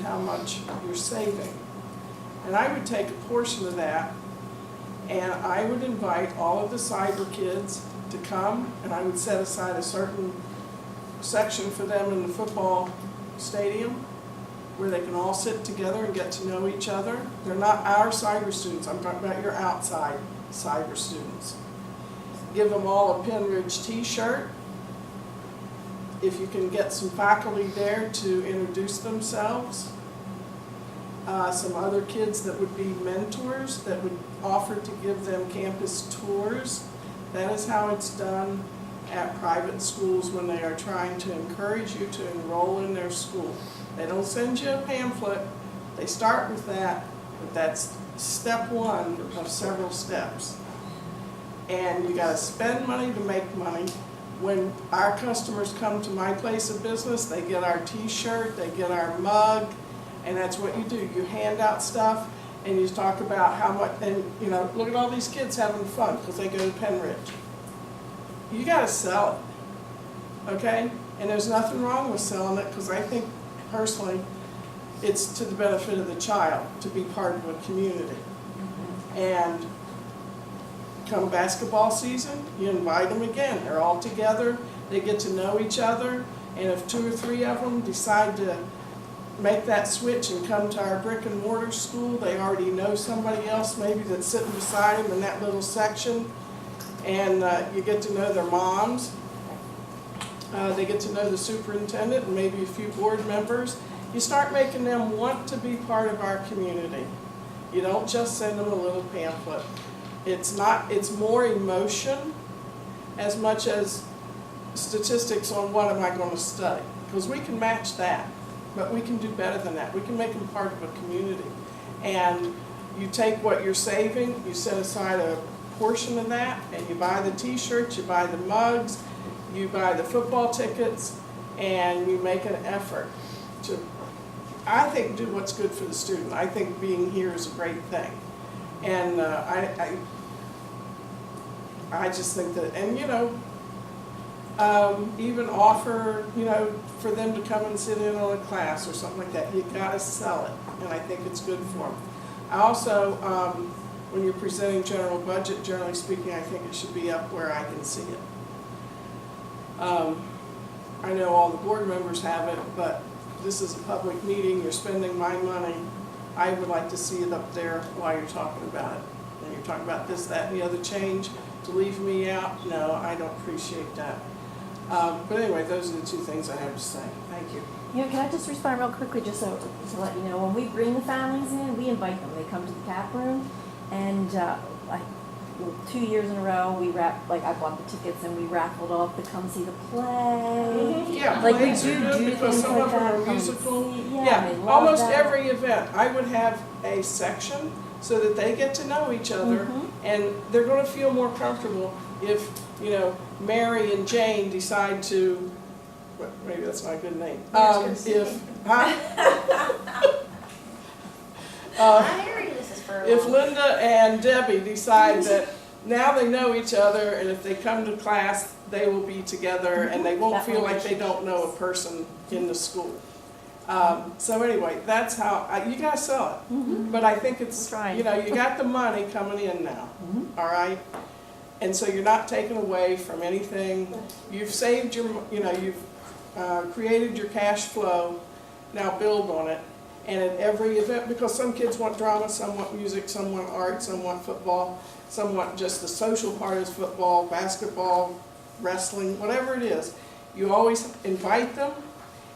how much you're saving. And I would take a portion of that, and I would invite all of the cyber kids to come, and I would set aside a certain section for them in the football stadium where they can all sit together and get to know each other. They're not our cyber students, I'm talking about your outside cyber students. Give them all a Pennridge t-shirt. If you can get some faculty there to introduce themselves. Some other kids that would be mentors that would offer to give them campus tours. That is how it's done at private schools when they are trying to encourage you to enroll in their school. They don't send you a pamphlet, they start with that, but that's step one of several steps. And you gotta spend money to make money. When our customers come to my place of business, they get our t-shirt, they get our mug, and that's what you do. You hand out stuff and you talk about how much, and you know, look at all these kids having fun because they go to Pennridge. You gotta sell it, okay? And there's nothing wrong with selling it because I think personally it's to the benefit of the child to be part of a community. And come basketball season, you invite them again. They're all together, they get to know each other, and if 2 or 3 of them decide to make that switch and come to our brick and mortar school, they already know somebody else maybe that's sitting beside them in that little section, and you get to know their moms. They get to know the superintendent and maybe a few board members. You start making them want to be part of our community. You don't just send them a little pamphlet. It's more emotion as much as statistics on what am I going to study. Because we can match that, but we can do better than that. We can make them part of a community. And you take what you're saving, you set aside a portion of that, and you buy the t-shirts, you buy the mugs, you buy the football tickets, and you make an effort to, I think, do what's good for the student. I think being here is a great thing. And I just think that, and you know, even offer, you know, for them to come and sit in on a class or something like that. You gotta sell it, and I think it's good for them. I also, when you're presenting general budget, generally speaking, I think it should be up where I can see it. I know all the board members have it, but this is a public meeting, you're spending my money. I would like to see it up there while you're talking about it. And you're talking about this, that, and the other change, to leave me out, no, I don't appreciate that. But anyway, those are the 2 things I have to say. Thank you. You know, can I just respond real quickly, just so to let you know, when we bring the families in, we invite them. They come to the cap room, and 2 years in a row, we I bought the tickets and we raffled off to come see the play. Yeah, like we plays are good do because things some like of them that. are musical. Yeah, they love almost that. every event, I would have a section so that they get to know each other, and they're going to feel more comfortable if, you know, Mary and Jane decide to, well, maybe that's not a good name. If Linda and Debbie decide that now they know each other, and if they come to class, they will be together, and they won't feel like they don't know a person in the school. So anyway, that's how, you gotta sell it. But I think it's, you know, you got the money coming in now, all right? And so you're not taking away from anything. You've saved your, you know, you've created your cash flow, now build on it. And at every event, because some kids want drama, some want music, some want art, some want football, some want just the social part is football, basketball, wrestling, whatever it is. You always invite them,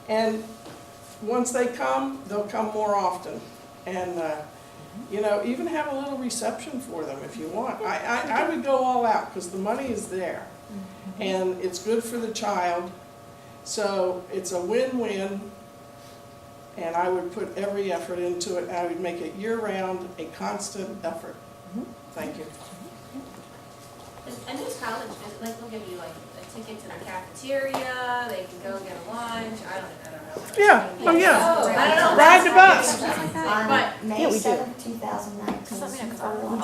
and once they come, they'll come more often. And, you know, even have a little reception for them if you want. I would go all out because the money is there. And it's good for the child. So it's a win-win. And I would put every effort into it. I would make it year-round, a constant effort. Thank you. And this college, like, they'll give you like a ticket to the cafeteria, they can go get a lunch, I don't know. Yeah, oh yeah. I don't know. Ride the bus. But On May 7th, 2019, I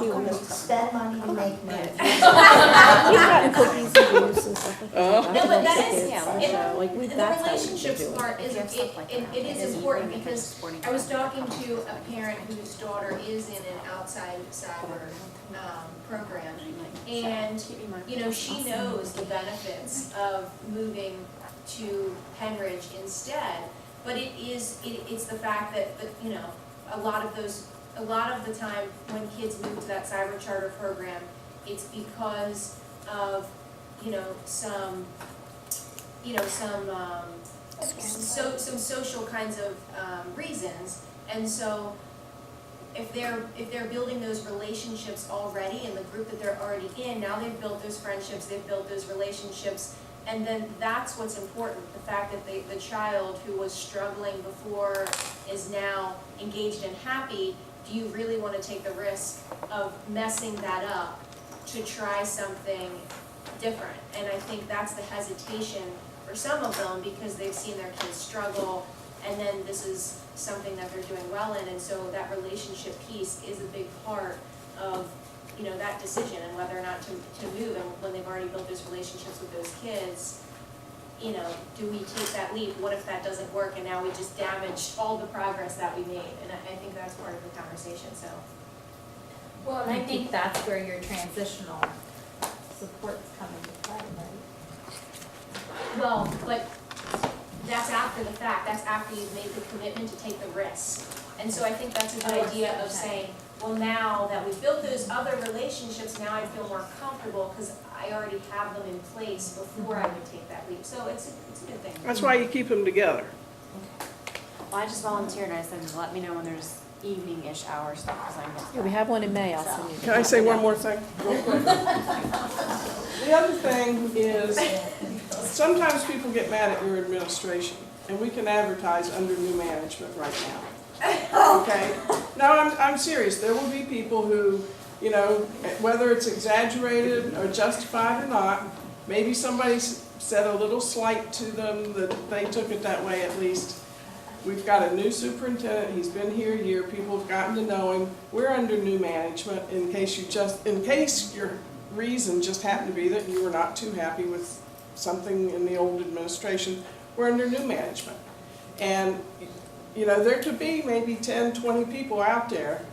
want to spend money to make money. We've gotten cookies and juice and stuff No, but that is, Yeah, it- so, like, we- the that's how we relationships do it. part is, If you have stuff like that, it is you important bring it to because sporting I was events. talking to a parent whose daughter is in an outside cyber, program. And, you know, she knows the benefits of moving to Pennridge instead, but it's the fact that, you know, a lot of the time when kids move to that cyber charter program, it's because of, some social kinds of, reasons. And so, if they're building those relationships already in the group that they're already in, now they've built those friendships, they've built those relationships, and then that's what's important, the fact that the child who was struggling before is now engaged and happy. Do you really want to take the risk of messing that up to try something different? And I think that's the hesitation for some of them, because they've seen their kids struggle, and then this is something that they're doing well in, and so that relationship piece is a big part of, that decision, and whether or not to move, and when they've already built those relationships with those kids, do we take that leap? What if that doesn't work, and now we just damaged all the progress that we made? And I think that's part of the conversation, so. Well, and I think that's where your transitional supports come into play, right? Well, but that's after the fact, that's after you've made the commitment to take the risk. And so I think that's a good idea of saying, well, now that we've built those other relationships, now I feel more comfortable because I already have them in place before I would take that leap. So it's a good thing. That's why you keep them together. Well, I just volunteered, I said, let me know when there's evening-ish hours stuff, because I missed Yeah, we that. have one in May, I'll send you. Can I say one more thing? Real quick. The other thing is, sometimes people get mad at your administration, and we can advertise under new management right now. Okay? No, I'm serious. There will be people who, whether it's exaggerated or justified or not, maybe somebody said a little slight to them that they took it that way at least. We've got a new superintendent, he's been here a year, people have gotten to know him. We're under new management in case your reason just happened to be that you were not too happy with something in the old administration. We're under new management. And, there could be maybe 10, 20 people out there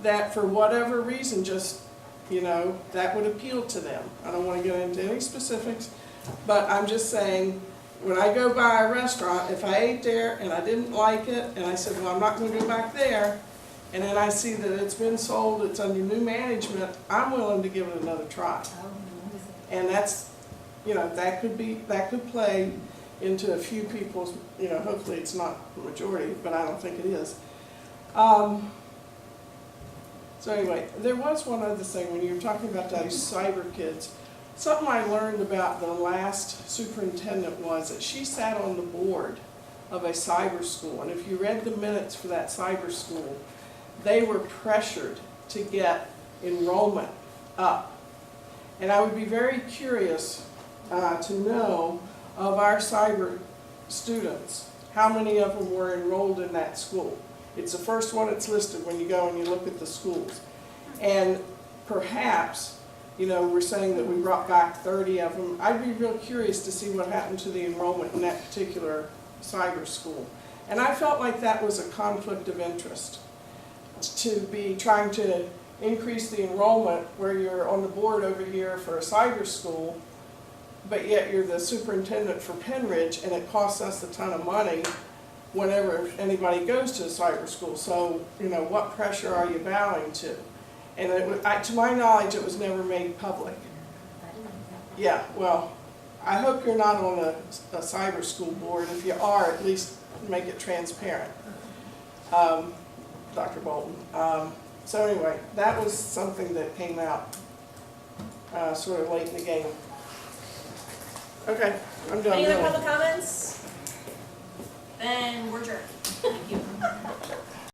that for whatever reason just, that would appeal to them. I don't want to get into any specifics, but I'm just saying, when I go by a restaurant, if I ate there and I didn't like it, and I said, well, I'm not going to go back there, and then I see that it's been sold, it's under new management, I'm willing to give it another try. And that's, that could play into a few people's, hopefully it's not the majority, but I don't think it is. So anyway, there was one other thing when you were talking about those cyber kids. Something I learned about the last superintendent was that she sat on the board of a cyber school. And if you read the minutes for that cyber school, they were pressured to get enrollment up. And I would be very curious to know of our cyber students, how many of them were enrolled in that school. It's the first one that's listed when you go and you look at the schools. And perhaps, we're saying that we brought back 30 of them. I'd be real curious to see what happened to the enrollment in that particular cyber school. And I felt like that was a conflict of interest, to be trying to increase the enrollment where you're on the board over here for a cyber school, but yet you're the superintendent for Pennridge, and it costs us a ton of money whenever anybody goes to a cyber school. So, what pressure are you bowing to? And to my knowledge, it was never made public. Yeah, well, I hope you're not on a cyber school board. If you are, at least make it transparent, Dr. Bolton. So anyway, that was something that came out sort of late in the game. Okay, I'm done. Any other really. public comments? Then we're adjourned. Thank you.